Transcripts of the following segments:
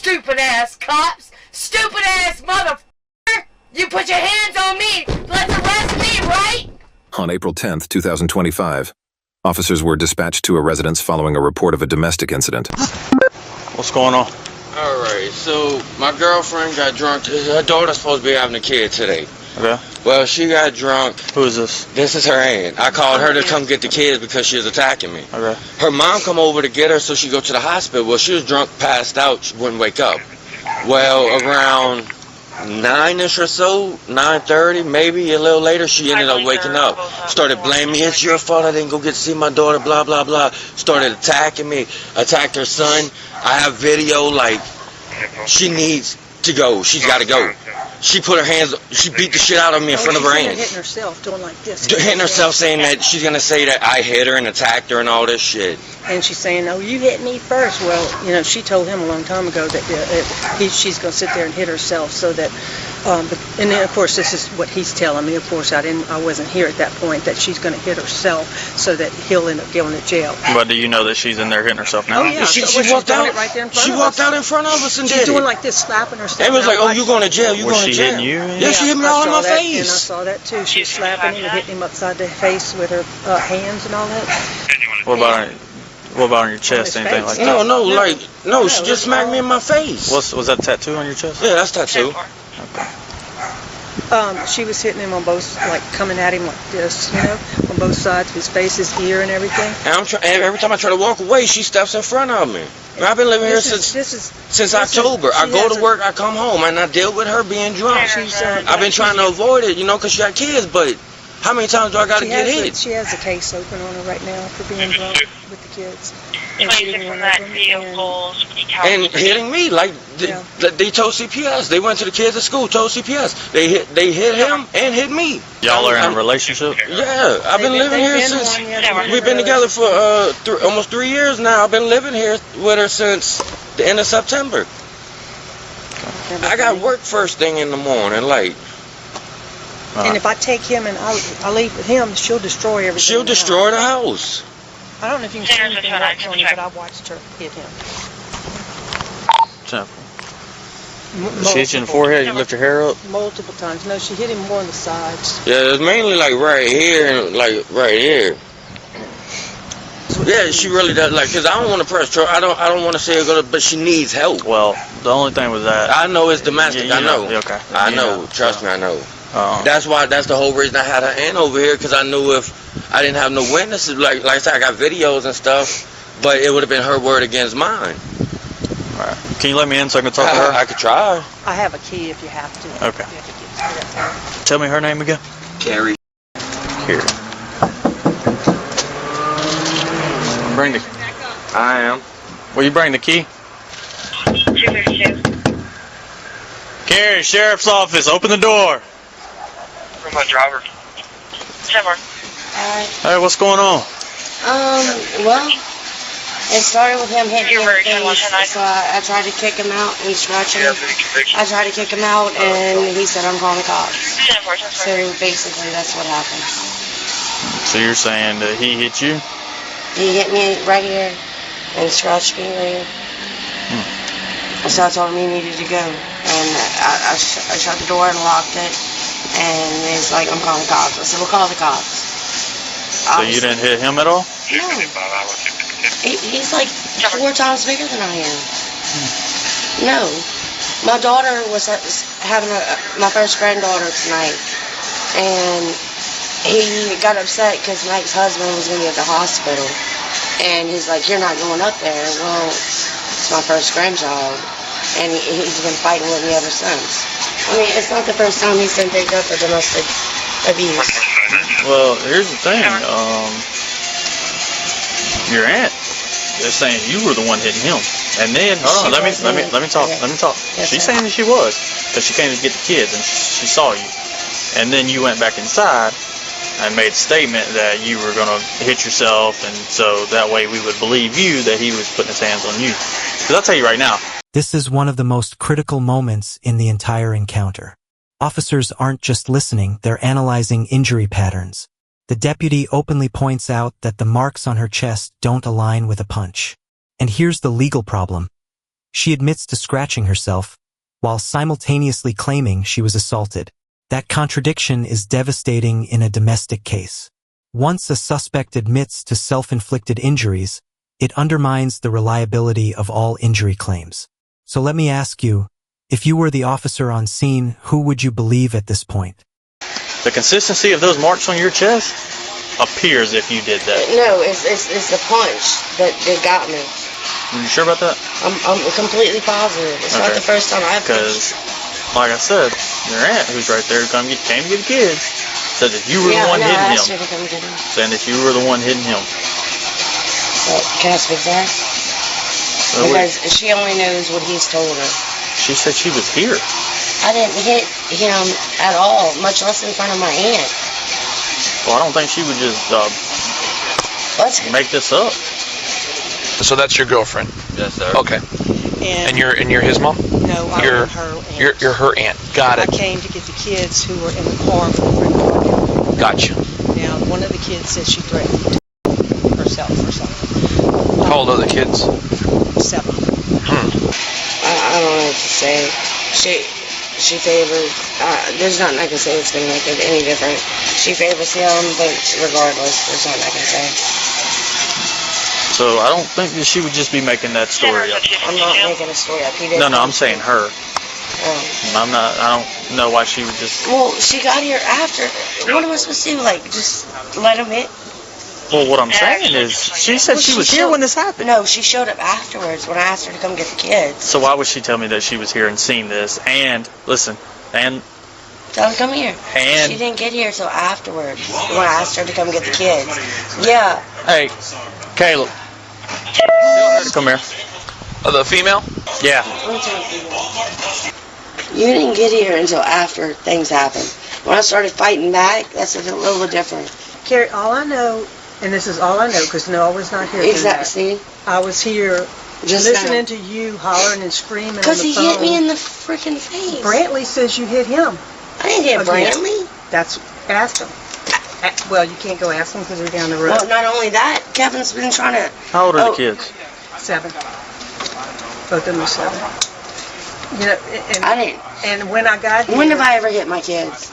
stupid ass cops! Stupid ass motherfucker! You put your hands on me! Let's arrest me, right? On April 10th, 2025, officers were dispatched to a residence following a report of a domestic incident. What's going on? Alright, so my girlfriend got drunk. Her daughter's supposed to be having a kid today. Okay. Well, she got drunk. Who is this? This is her aunt. I called her to come get the kids because she was attacking me. Okay. Her mom come over to get her so she go to the hospital. Well, she was drunk, passed out. She wouldn't wake up. Well, around 9-ish or so, 9:30, maybe a little later, she ended up waking up. Started blaming me. It's your fault I didn't go get to see my daughter, blah, blah, blah. Started attacking me. Attacked her son. I have video, like, she needs to go. She's got to go. She put her hands, she beat the shit out of me in front of her aunt. Hitting herself, doing like this. Hitting herself, saying that she's going to say that I hit her and attacked her and all this shit. And she's saying, "Oh, you hit me first." Well, you know, she told him a long time ago that she's going to sit there and hit herself, so that. And then, of course, this is what he's telling me. Of course, I wasn't here at that point. That she's going to hit herself, so that he'll end up going to jail. But do you know that she's in there hitting herself now? Oh yeah, she walked out right there in front She of walked us. out in front of us and She's did doing it. like this, slapping herself. And it was like, "Oh, you going to jail? You Was going to she jail?" hitting you? Yeah, she hit me all in my that, face. And I saw that too. She was slapping him and hitting him upside the face with her hands and all that. What about on your chest? On his Anything face. like that? No, she just smacked me in my face. Was that tattoo on your chest? Yeah, that's tattoo. She was hitting him on both, like coming at him like this, you know, on both sides of his face, his ear, and everything. And every time I try to walk away, she steps in front of me. And I've been living here since October. I go to work, I come home, and I deal with her being drunk. I've been trying to avoid it, you know, because she got kids, but how many times do I got to get hit? She has a case open on her right now for being drunk with the kids. And hitting one of them, and hitting me, like they told CPS. They went to the kids at school, told CPS. They hit him and hit me. Y'all are in a relationship? Yeah, I've been living here since. We've been together for almost 3 years now. I've been living here with her since the end of September. I got work first thing in the morning, like. And if I take him and I leave with him, she'll destroy everything. She'll destroy the house. I don't know if you can see anything right on you, but I watched her hit him. She hit you in the forehead, you lift your hair up? Multiple times. No, she hit him more on the sides. Yeah, it's mainly like right here and like right here. Yeah, she really does. Like, cause I don't want to press her. I don't want to say her go to, but she needs help. Well, the only thing with that. I know it's domestic. Yeah, I know. Okay. I know. Trust me, I know. That's the whole reason I had her aunt over here, because I knew if I didn't have no witnesses, like I said, I got videos and stuff, but it would have been her word against mine. All right. Can you let me in so I can talk to her? I could try. I have a key if you have to. Okay. Tell me her name again. Carrie. Here. Bring the. I am. Will you bring the key? 232. Carrie, Sheriff's Office, open the door. From my driver. 10 more. Hey, what's going on? Well, it started with him hitting me in the You're very face, so I tried to kick him out and scratch him. I tried to kick him out, and he said, "I'm calling the cops." 10 more. So basically, that's what happened. So you're saying that he hit you? He hit me right here and scratched me right here. So I told him he needed to go, and I shut the door and locked it, and he's like, "I'm calling the cops." I said, "We'll call the cops." So you didn't hit him at all? No. He's like 4 times bigger than I am. No. My daughter was having my first granddaughter tonight, and he got upset because Mike's husband was going to be at the hospital, and he's like, "You're not going up there." Well, it's my first grandchild, and he's been fighting with me ever since. I mean, it's not the first time he's been picked up for domestic abuse. Well, here's the thing. Your aunt is saying you were the one hitting him, and then hold on, let me talk. Let me talk. Yes, She's sir. saying that she was, because she came to get the kids and she saw you, and then you went back inside and made a statement that you were gonna hit yourself, and so that way we would believe you that he was putting his hands on you. Because I'll tell you right now. This is one of the most critical moments in the entire encounter. Officers aren't just listening, they're analyzing injury patterns. The deputy openly points out that the marks on her chest don't align with a punch. And here's the legal problem. She admits to scratching herself, while simultaneously claiming she was assaulted. That contradiction is devastating in a domestic case. Once a suspect admits to self-inflicted injuries, it undermines the reliability of all injury claims. So let me ask you, if you were the officer on scene, who would you believe at this point? The consistency of those marks on your chest appears if you did that. No, it's the punch that got me. Are you sure about that? I'm completely positive. It's not the first time I've Because, like I said, your aunt, who's right there, came to get the kids, said that you were the one hitting I him. asked her to come get him. Saying that you were the one hitting him. Can I speak to her? Because she only knows what he's told her. She said she was here. I didn't hit him at all, much less in front of my aunt. Well, I don't think she would just make this up. So that's your girlfriend? Yes, sir. Okay. And you're his mom? No, I'm her aunt. You're her aunt. Got it. I came to get the kids who were in the car from the Gotcha. Now, one of the kids says she threatened herself or something. How old are the kids? 7. I don't know what to say. She favors. There's nothing I can say that's gonna make it any different. She favors him, but regardless, there's nothing I can say. So I don't think that she would just be making that story up. I'm not making a story up. No, I'm saying her. I don't know why she would just. Well, she got here after. What am I supposed to do? Like, just let him hit? Well, what I'm saying is, she said she was here when this happened. No, she showed up afterwards when I asked her to come get the kids. So why would she tell me that she was here and seen this? And listen, and Tell her to come here. And she didn't get here till afterwards when I asked her to come get the kids. Yeah. Hey, Caleb. Tell her to come here. The female? Yeah. You didn't get here until after things happened. When I started fighting back, that's a little different. Carrie, all I know, and this is all I know, because no, I was not here. Exactly. I was here just listening to you hollering and screaming on the phone. Because he hit me in the freaking face. Brantley says you hit him. I didn't hit Brantley. That's, ask him. Well, you can't go ask him because they're down the road. Well, not only that, Kevin's been trying to... How old are the kids? 7. Both of them are 7. You know, and, I didn't... And when I got here... When have I ever hit my kids?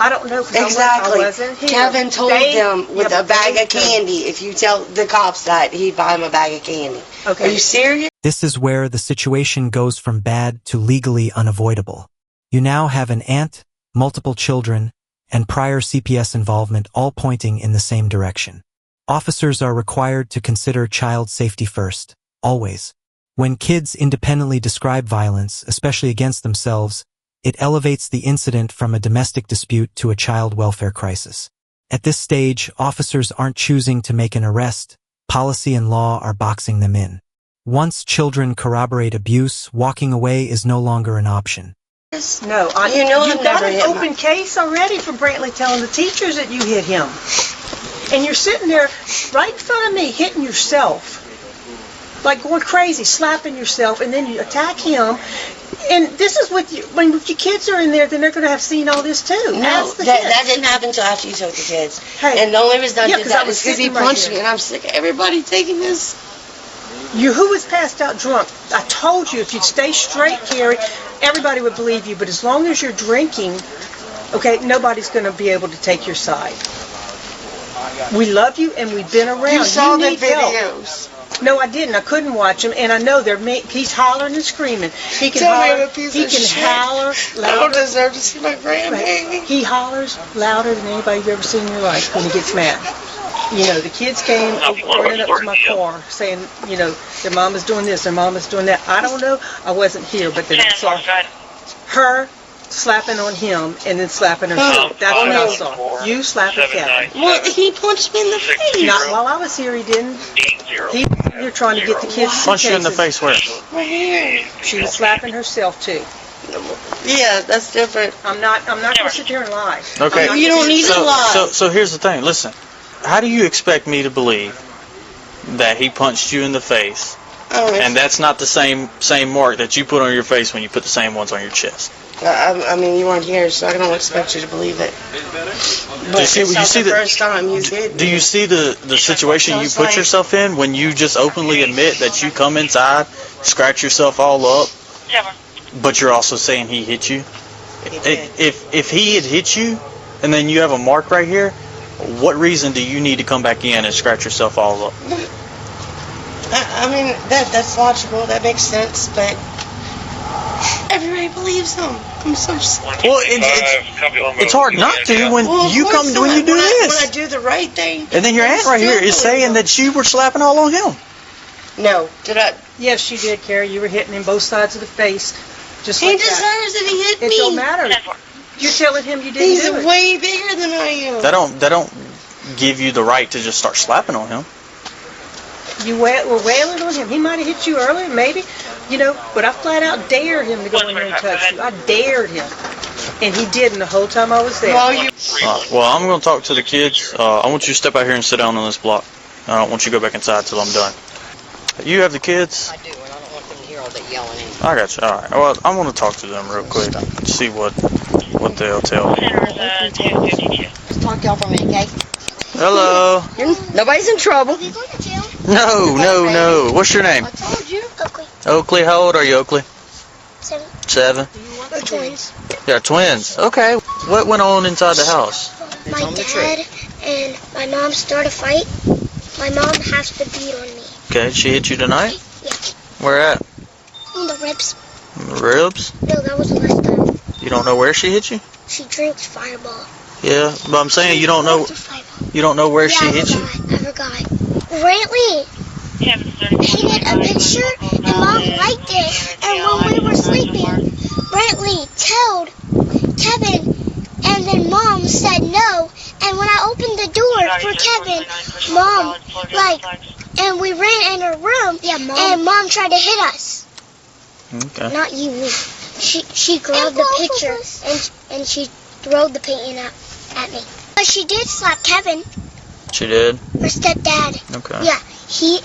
I don't know. Exactly. I wasn't here. Kevin told them with a bag of candy, if you tell the cops that, he'd buy him a bag of candy. Okay. Are you serious? This is where the situation goes from bad to legally unavoidable. You now have an aunt, multiple children, and prior CPS involvement all pointing in the same direction. Officers are required to consider child safety first, always. When kids independently describe violence, especially against themselves, it elevates the incident from a domestic dispute to a child welfare crisis. At this stage, officers aren't choosing to make an arrest, policy and law are boxing them in. Once children corroborate abuse, walking away is no longer an option. No, you've got an open case already for Brantley telling the teachers that you hit him. And you're sitting there right in front of me hitting yourself. Like going crazy, slapping yourself, and then you attack him. And this is with you. When your kids are in there, then they're going to have seen all this too. No, that didn't happen until after you took the kids. Hey, and the only reason I did that was because he punched me, and I'm sick of everybody taking this. Who was passed out drunk? I told you, if you'd stay straight, Carrie, everybody would believe you. But as long as you're drinking, okay, nobody's going to be able to take your side. We love you, and we've been around. You saw the Help. videos. No, I didn't. I couldn't watch him, and I know he's hollering and screaming. He can holler. He can holler louder. I don't deserve to see my grandbaby. He hollers louder than anybody you've ever seen in your life when he gets mad. You know, the kids came running up to my car saying, you know, their mama's doing this, their mama's doing that. I don't know. I wasn't here, but then I saw her slapping on him and then slapping herself. That's what I saw. You slapping Kevin. Well, he punched me in the face. Not while I was here, he didn't. You're trying to get the kids. Punch you in the face where? Right here. She was slapping herself too. Yeah, that's different. I'm not going to sit there and lie. Okay. You don't need to lie. So here's the thing. Listen, how do you expect me to believe that he punched you in the face And that's not the same mark that you put on your face when you put the same ones on your chest. I mean, you weren't here, so I don't expect you to believe it. But it's not the first time you did. Do you see the situation you put yourself in when you just openly admit that you come inside, scratch yourself all up, but you're also saying he hit you? If he had hit you, and then you have a mark right here, what reason do you need to come back in and scratch yourself all up? I mean, that's logical. That makes sense, but everybody believes him. I'm so sorry. Well, it's hard not to when you do this. When I do the right thing. And then your aunt right here is saying that you were slapping all on him. No, did I? Yes, you did, Carrie. You were hitting him both sides of the face, just He like deserves that. it. He hit me. It don't matter. You're telling him you didn't He's do it. way bigger than I am. That don't give you the right to just start slapping on him. You were wailing on him. He might have hit you earlier, maybe, but I flat out dared him to go in there and touch you. I dared him. And he didn't the whole time I was there. Well, I'm going to talk to the kids. I want you to step out here and sit down on this block. I don't want you to go back inside till I'm done. You have the kids? I do, and I don't want them to hear all that yelling. I got you. All right. Well, I want to talk to them real quick and see what they'll tell me. Just talk to y'all for a minute, okay? Hello. Nobody's in trouble. No. What's your name? I told you. Oakley. Oakley. How old are you, Oakley? 7. 7. We're twins. Yeah, twins. Okay. What went on inside the house? My dad and my mom start a fight. My mom has to beat on me. Okay. She hit you tonight? Yeah. Where at? On the ribs. Ribs? No, that was the last time. You don't know where she hit you? She drinks Fireball. Yeah, but I'm saying you don't know where she hit you. I forgot. Brantley painted a picture and Mom liked it. And when we were sleeping, Brantley told Kevin and then Mom said no. And when I opened the door for Kevin, Mom, and we ran in her room and Mom tried to hit us. Okay. Not you, me. She grabbed the picture and she threw the painting at me. But she did slap Kevin. She did? Her stepdad. Okay. Yeah, he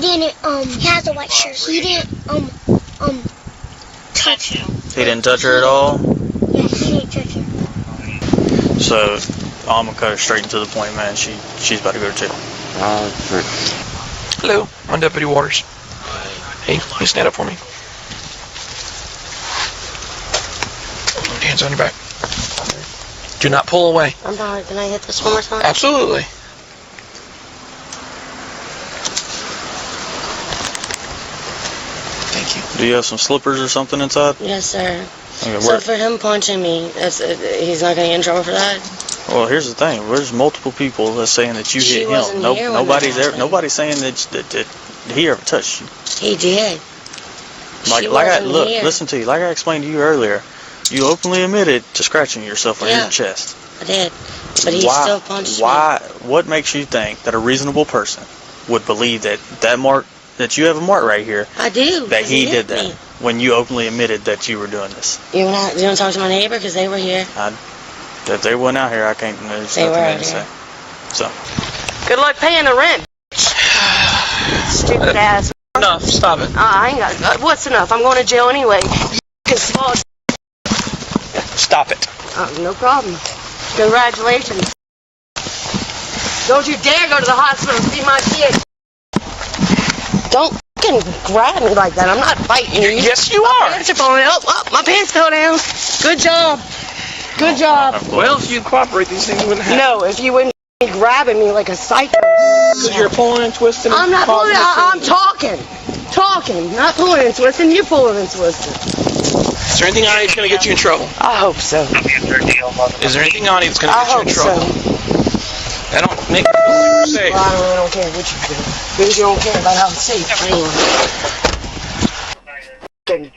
didn't, he has a white shirt. He didn't, touch her. He didn't touch her at all? Yeah, he didn't touch her. So, I'm gonna cut her straight to the point, man. She's about to go to jail. Hello, I'm Deputy Waters. Hey, can you stand up for me? Hands on your back. Do not pull away. I'm sorry. Can I hit this one more time? Absolutely. Thank you. Do you have some slippers or something inside? Yes, sir. Okay, So for him punching me, he's not going to get in trouble for that? Well, here's the thing. There's multiple people that's saying that you She hit wasn't him. here when Nobody's that happened. nobody's saying that he ever touched you. He did. She wasn't here. Listen to you. Like I explained to you earlier, you openly admitted to scratching yourself on your chest. I did. But he still punched me. What makes you think that a reasonable person would believe that mark, that you have a mark right here? I do. That he hit did that me. when you openly admitted that you were doing this. You want to talk to my neighbor? Because they were here. If they weren't out here, I can't. There's They were nothing out to here. say. So. Good luck paying the rent. Stupid ass. Enough. Stop it. I ain't got. What's enough? I'm going to jail anyway. Stop it. No problem. Congratulations. Don't you dare go to the hospital and see my kid. Don't fucking grab me like that. I'm not fighting you. Yes, you are. My pants are falling up. My pants fell down. Good job. Good job. Well, if you cooperate, these things wouldn't happen. No, if you wouldn't be grabbing me like a psycho. Because you're pulling and twisting. I'm not pulling. I'm talking. Talking. Not pulling and twisting. You're pulling and twisting. Is there anything on it that's going to get you in trouble? I hope so. Is there anything on it that's going to I get you in hope trouble? so. That don't make me feel super safe. Well, I really don't care what you do. Because you don't care about how I'm safe. Anyway.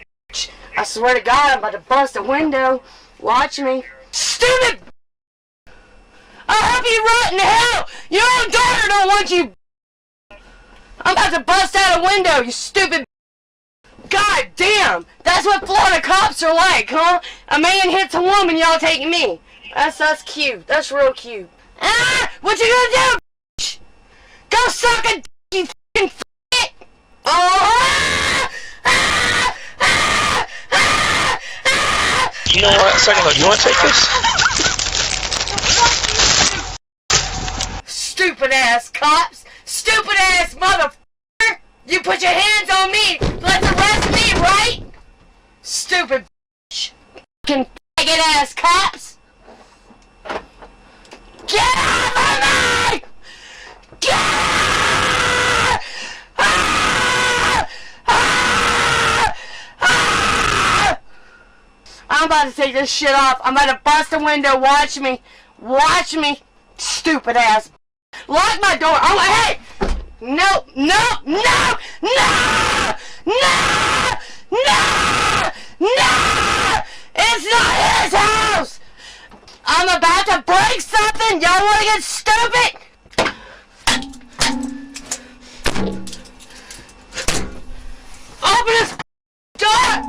I swear to God, I'm about to bust a window. Watch me. Stupid! I hope you rot in hell! Your own daughter don't want you! I'm about to bust out a window, you stupid. God damn! That's what Florida cops are like, huh? A man hits a woman, y'all take me. That's cute. That's real cute. Ah! What you gonna do, bitch? Go suck a dick, you f***ing f***. Oh! You know what? Second look, you want to take this? Stupid ass cops! Stupid ass motherfucker! You put your hands on me! Let's arrest me, right? Stupid bitch! Fucking faggot ass cops! Get off of me! Get off! Ah! Ah! Ah! I'm about to take this shit off. I'm about to bust the window. Watch me. Watch me. Stupid ass. Lock my door. Oh, hey! No, no, no, no! No! No! No! It's not his house! I'm about to break something! Y'all wanna get stupid? Open this door!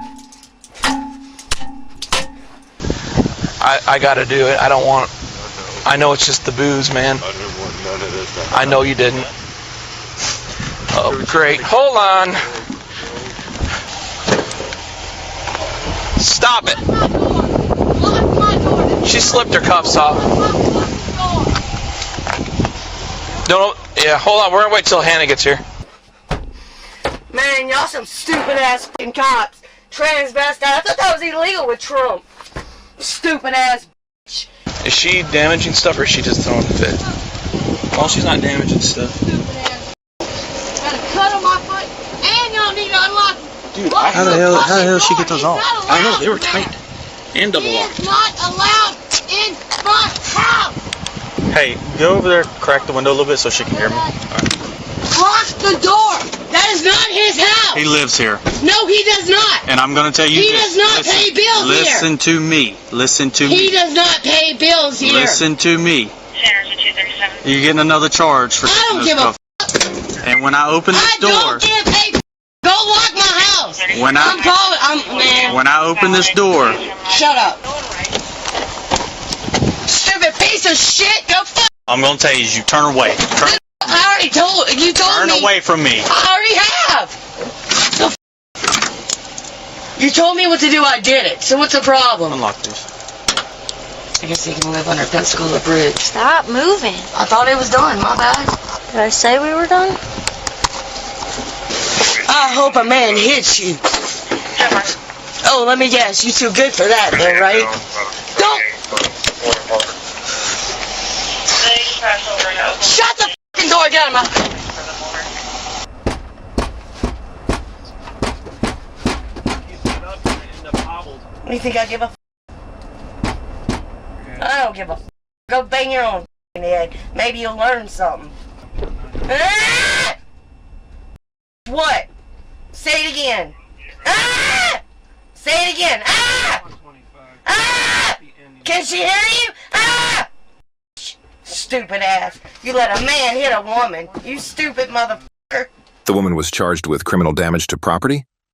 I gotta do it. I don't want... I know it's just the booze, man. I didn't want none of this. I know you didn't. Oh, great. Hold on. Stop it. She slipped her cuffs off. No, yeah, hold on. We're gonna wait till Hannah gets here. Man, y'all some stupid ass fucking cops. Transvestite. I thought that was illegal with Trump. Stupid ass bitch. Is she damaging stuff or is she just throwing a fit? Well, she's not damaging stuff. Got a cut on my foot, and y'all need to unlock it. Dude, how the hell did she get those off? I know, they were tight. And double He locked. is not allowed in my house. Hey, go over there, crack the window a little bit so she can hear me. Lock the door. That is not his house. He lives here, No, he does not. and I'm going to tell you He this. does not pay bills here. Listen to me. Listen to He me. does not pay bills here. Listen to me. You're getting another charge for I don't this give a stuff. And when I open this I door, don't give a Go lock my house. when I'm calling. Man. when I open this door, Shut up. Stupid piece of shit. Go fuck. I'm going to tell you, turn away. I already told you. Told Turn me. away from me. I already have. The you told me what to do. I did it. So what's the problem? Unlock this. I guess he can live under Pensacola Bridge. Stop moving. I thought it was done. My bad. Did I say we were done? I hope a man hits you. Oh, let me guess. You too good for that, though, right? Don't. Shut the fucking door. Get out of my. You think I give a f? I don't give a f. Go bang your own f***ing head. Maybe you'll learn something. Ah! What? Say it again. Ah! Say it again. Ah! Ah! Can she hear you? Ah! Stupid ass. You let a man hit a woman. You stupid motherfucker. The woman was charged with criminal damage to property